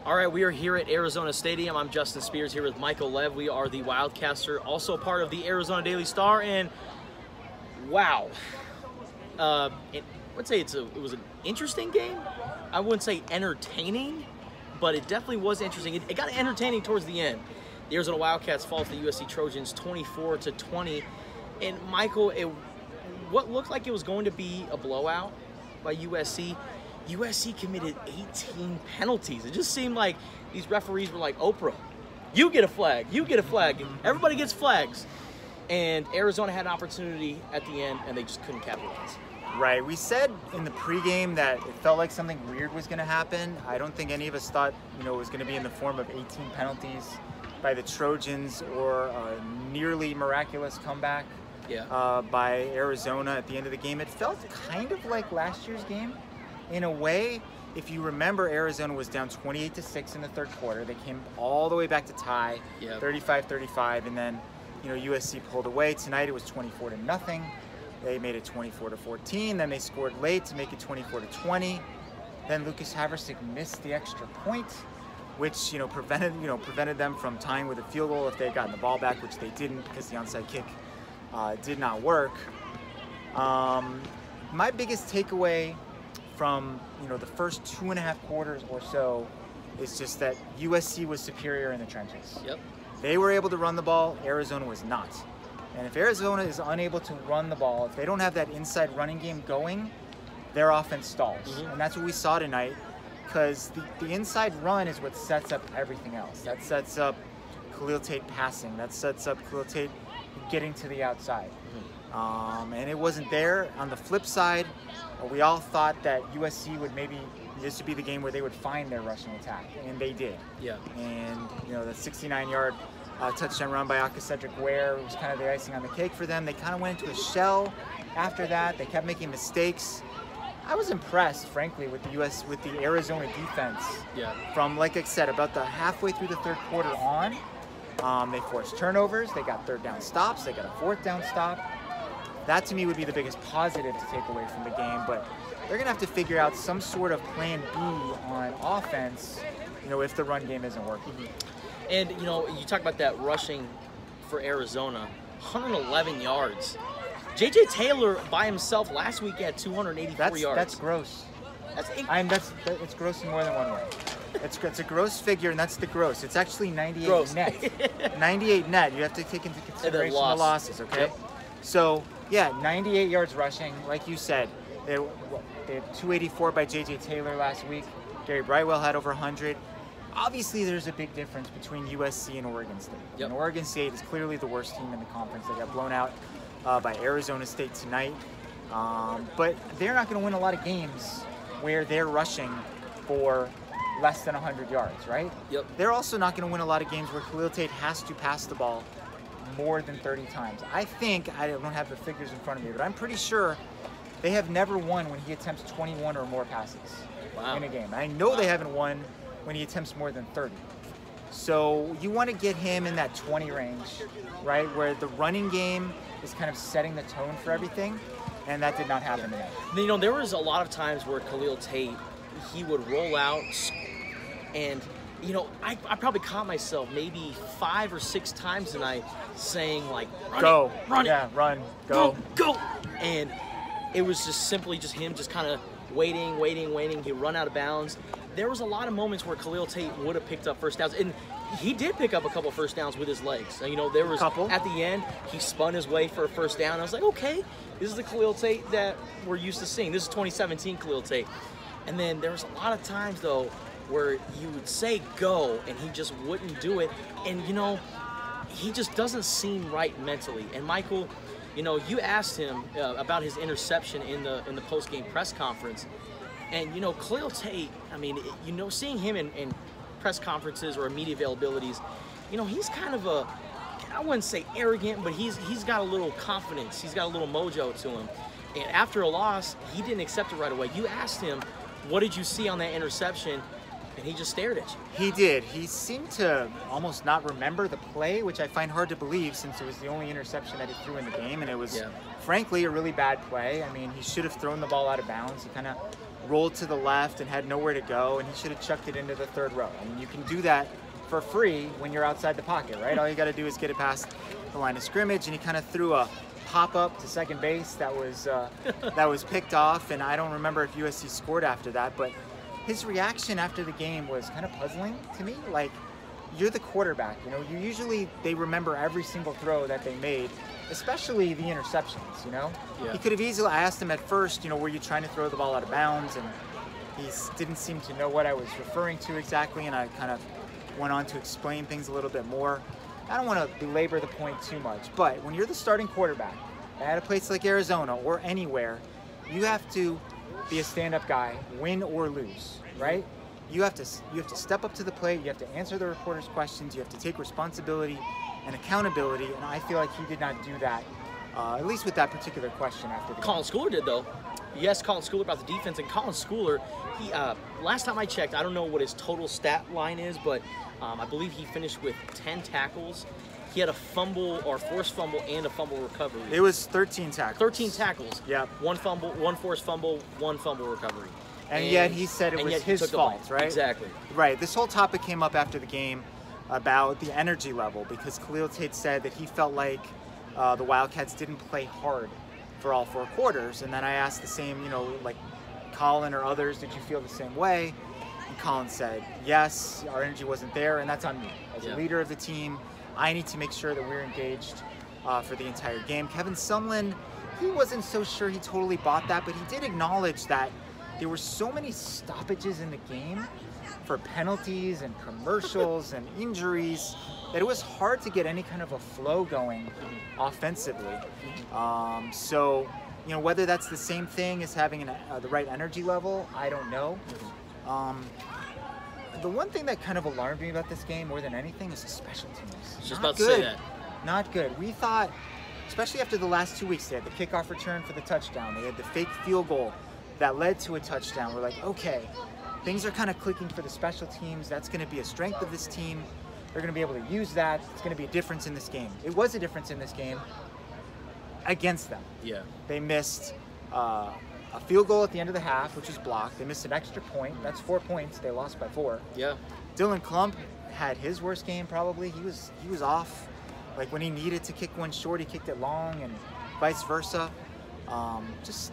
All right, we are here at Arizona Stadium. I'm Justin Spears here with Michael Lev. We are the Wildcaster, also part of the Arizona Daily Star, and wow. I would say it was an interesting game. I wouldn't say entertaining, but it definitely was interesting. It got entertaining towards the end. The Arizona Wildcats fall to the USC Trojans 24-20. And Michael, what looked like it was going to be a blowout by USC committed 18 penalties. It just seemed like these referees were like, Oprah, you get a flag, you get a flag. Everybody gets flags. And Arizona had an opportunity at the end, and they just couldn't capitalize. Right. We said in the pregame that it felt like something weird was going to happen. I don't think any of us thought, it was going to be in the form of 18 penalties by the Trojans or a nearly miraculous comeback by Arizona at the end of the game. It felt kind of like last year's game. In a way, if you remember, Arizona was down 28-6 in the third quarter. They came all the way back to tie, 35-35, and then USC pulled away. Tonight it was 24-0. They made it 24-14. Then they scored late to make it 24-20. Then Lucas Haversick missed the extra point, which prevented them from tying with a field goal if they had gotten the ball back, which they didn't because the onside kick did not work. My biggest takeaway from the first 2.5 quarters or so is just that USC was superior in the trenches. Yep. They were able to run the ball, Arizona was not. And if Arizona is unable to run the ball, if they don't have that inside running game going, their offense stalls. And that's what we saw tonight, because the inside run is what sets up everything else. That sets up Khalil Tate passing. That sets up Khalil Tate getting to the outside. And it wasn't there. On the flip side, we all thought that USC would this would be the game where they would find their rushing attack, and they did. Yeah. And the 69-yard touchdown run by Cedric Ware was kind of the icing on the cake for them. They kind of went into a shell after that. They kept making mistakes. I was impressed, frankly, with the Arizona defense. Yeah. From, like I said, about the halfway through the third quarter on, they forced turnovers. They got third down stops. They got a fourth down stop. That, to me, would be the biggest positive to take away from the game. But they're going to have to figure out some sort of plan B on offense, if the run game isn't working. And, you talk about that rushing for Arizona, 111 yards. J.J. Taylor by himself last week had 284 yards. That's gross. It's gross in more than one way. It's a gross figure, and that's the gross. It's actually 98 net. 98 net. You have to take into consideration the losses, okay? Yep. So, yeah, 98 yards rushing. Like you said, they had 284 by J.J. Taylor last week. Gary Brightwell had over 100. Obviously, there's a big difference between USC and Oregon State. Yep. And Oregon State is clearly the worst team in the conference. They got blown out by Arizona State tonight. But they're not going to win a lot of games where they're rushing for less than 100 yards, right? Yep. They're also not going to win a lot of games where Khalil Tate has to pass the ball more than 30 times. I don't have the figures in front of me, but I'm pretty sure they have never won when he attempts 21 or more passes in a game. I know they haven't won when he attempts more than 30. So you want to get him in that 20 range, right, where the running game is kind of setting the tone for everything, and that did not happen tonight. There was a lot of times where Khalil Tate, he would roll out, and I probably caught myself maybe 5 or 6 times tonight saying, like, run it. Yeah, run, go. And it was just simply him just kind of waiting. He'd run out of bounds. There was a lot of moments where Khalil Tate would have picked up first downs, and he did pick up a couple first downs with his legs. There was at the end, he spun his way for a first down. I was like, okay, this is the Khalil Tate that we're used to seeing. This is 2017 Khalil Tate. And then there was a lot of times, though, where you would say go, and he just wouldn't do it. And, he just doesn't seem right mentally. And, Michael, you asked him about his interception in the post-game press conference. And, Khalil Tate, seeing him in press conferences or media availabilities, he's kind of I wouldn't say arrogant, but he's got a little confidence. He's got a little mojo to him. And after a loss, he didn't accept it right away. You asked him, what did you see on that interception? And he just stared at you. He did. He seemed to almost not remember the play, which I find hard to believe since it was the only interception that he threw in the game. And it was, frankly, a really bad play. He should have thrown the ball out of bounds. He kind of rolled to the left and had nowhere to go, and he should have chucked it into the third row. I mean, you can do that for free when you're outside the pocket, right? All you got to do is get it past the line of scrimmage, and he kind of threw a pop-up to second base that was picked off, and I don't remember if USC scored after that, but his reaction after the game was kind of puzzling to me. Like, you're the quarterback, you know, they remember every single throw that they made, especially the interceptions, you know? Yeah. He could have easily, I asked him at first, you know, were you trying to throw the ball out of bounds? And he didn't seem to know what I was referring to exactly, and I kind of went on to explain things a little bit more. I don't want to belabor the point too much, but when you're the starting quarterback at a place like Arizona or anywhere, you have to be a stand-up guy, win or lose, right? You have to step up to the plate, you have to answer the reporters' questions, you have to take responsibility and accountability, and I feel like he did not do that, at least with that particular question after the game. Colin Schooler did, though. Yes, Colin Schooler about the defense, and Colin Schooler, he last time I checked, I don't know what his total stat line is, but I believe he finished with 10 tackles. He had a fumble or forced fumble and a fumble recovery. It was 13 tackles. 13 tackles. Yep. One fumble, one forced fumble, one fumble recovery. And yet he said it was his fault, right? Exactly. Right. This whole topic came up after the game about the energy level, because Khalil Tate said that he felt like the Wildcats didn't play hard for all 4 quarters. And then I asked the same, you know, like Colin or others, did you feel the same way? And Colin said, yes, our energy wasn't there, and that's on me. As a leader of the team, I need to make sure that we're engaged for the entire game. Kevin Sumlin, he wasn't so sure he totally bought that, but he did acknowledge that there were so many stoppages in the game for penalties and commercials and injuries that it was hard to get any kind of a flow going offensively. So, you know, whether that's the same thing as having the right energy level, I don't know. The one thing that kind of alarmed me about this game more than anything is the special teams. Just about to say that. Not good. We thought, especially after the last 2 weeks, they had the kickoff return for the touchdown. They had the fake field goal that led to a touchdown. We're like, okay, things are kind of clicking for the special teams. That's going to be a strength of this team. They're going to be able to use that. It's going to be a difference in this game. It was a difference in this game against them. Yeah. They missed a field goal at the end of the half, which was blocked. They missed an extra point. That's 4 points. They lost by 4. Yeah. Dylan Klump had his worst game probably. He was off. Like when he needed to kick one short, he kicked it long, and vice versa. Just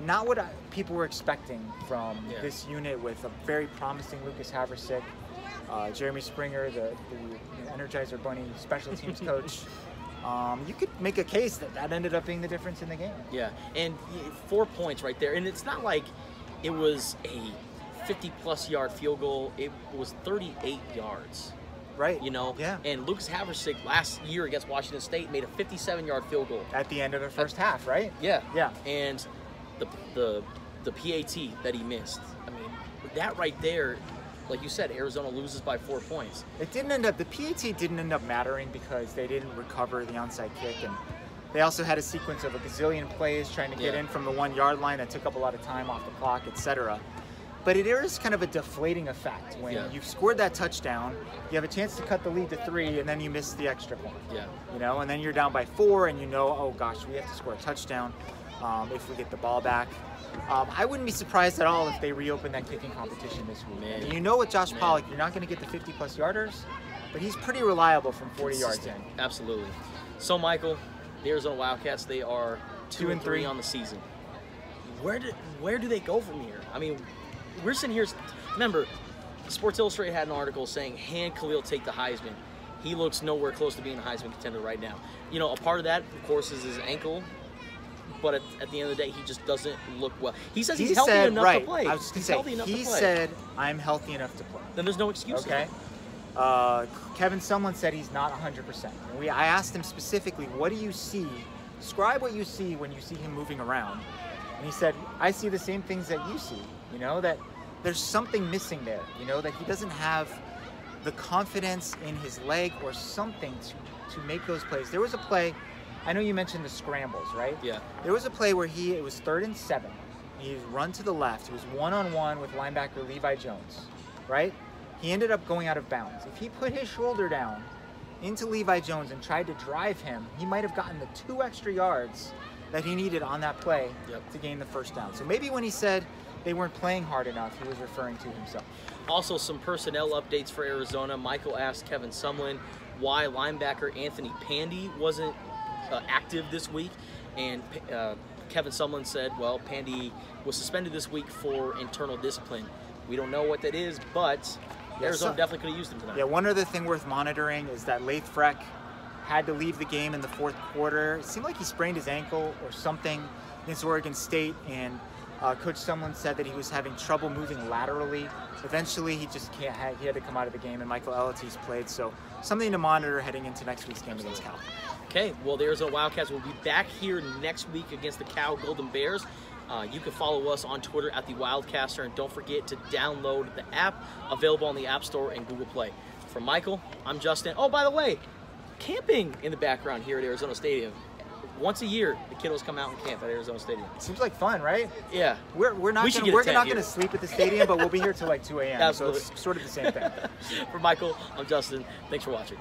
not what people were expecting from this unit, with a very promising Lucas Haversick, Jeremy Springer, the Energizer Bunny special teams coach. You could make a case that ended up being the difference in the game. Yeah, and 4 points right there. And it's not like it was a 50-plus yard field goal. It was 38 yards. Right. You know? Yeah. And Lucas Haversick last year against Washington State made a 57-yard field goal. At the end of the first half, right? Yeah. Yeah. And the PAT that he missed, I mean, that right there, like you said, Arizona loses by 4 points. It didn't end up, the PAT didn't end up mattering because they didn't recover the onside kick, and they also had a sequence of a gazillion plays trying to get in from the 1 yard line that took up a lot of time off the clock, etc. But it is kind of a deflating effect when you've scored that touchdown, you have a chance to cut the lead to 3, and then you miss the extra point. Yeah. You know, and then you're down by 4, and you know, oh gosh, we have to score a touchdown if we get the ball back. I wouldn't be surprised at all if they reopen that kicking competition this week. And you know with Josh Pollock, you're not going to get the 50-plus yarders, but he's pretty reliable from 40 yards in. Absolutely. So, Michael, the Arizona Wildcats, they are 2-3 on the season. Where do they go from here? I mean, we're sitting here. Remember, Sports Illustrated had an article saying, hand Khalil Tate the Heisman. He looks nowhere close to being a Heisman contender right now. You know, a part of that, of course, is his ankle. But at the end of the day, he just doesn't look well. He says he's healthy enough to play. I was just going to say, he said, I'm healthy enough to play. Then there's no excuse. Okay. Kevin Sumlin said he's not 100%. I asked him specifically, what do you see? Describe what you see when you see him moving around. And he said, I see the same things that you see. You know, that there's something missing there. You know, that he doesn't have the confidence in his leg or something to make those plays. There was a play. I know you mentioned the scrambles, right? Yeah. There was a play where it was 3rd and 7. He run to the left. He was one-on-one with linebacker Levi Jones, right? He ended up going out of bounds. If he put his shoulder down into Levi Jones and tried to drive him, he might have gotten the 2 extra yards that he needed on that play to gain the first down. So maybe when he said they weren't playing hard enough, he was referring to himself. Also, some personnel updates for Arizona. Michael asked Kevin Sumlin why linebacker Anthony Pandy wasn't active this week, and Kevin Sumlin said, well, Pandy was suspended this week for internal discipline. We don't know what that is, but Arizona definitely could have used him tonight. Yeah, one other thing worth monitoring is that Leif Freck had to leave the game in the fourth quarter. It seemed like he sprained his ankle or something against Oregon State, and Coach Sumlin said that he was having trouble moving laterally. Eventually, he just he had to come out of the game, and Michael Elatis played. So something to monitor heading into next week's game against Cal. Okay, well, the Arizona Wildcats will be back here next week against the Cal Golden Bears. You can follow us on Twitter at the Wildcaster, and don't forget to download the app, available on the App Store and Google Play. For Michael, I'm Justin. Oh, by the way, camping in the background here at Arizona Stadium. Once a year, the kiddos come out and camp at Arizona Stadium. Seems like fun, right? Yeah. We're not going to sleep at the stadium, but we'll be here till like 2 a.m. Absolutely. So it's sort of the same thing. For Michael, I'm Justin. Thanks for watching.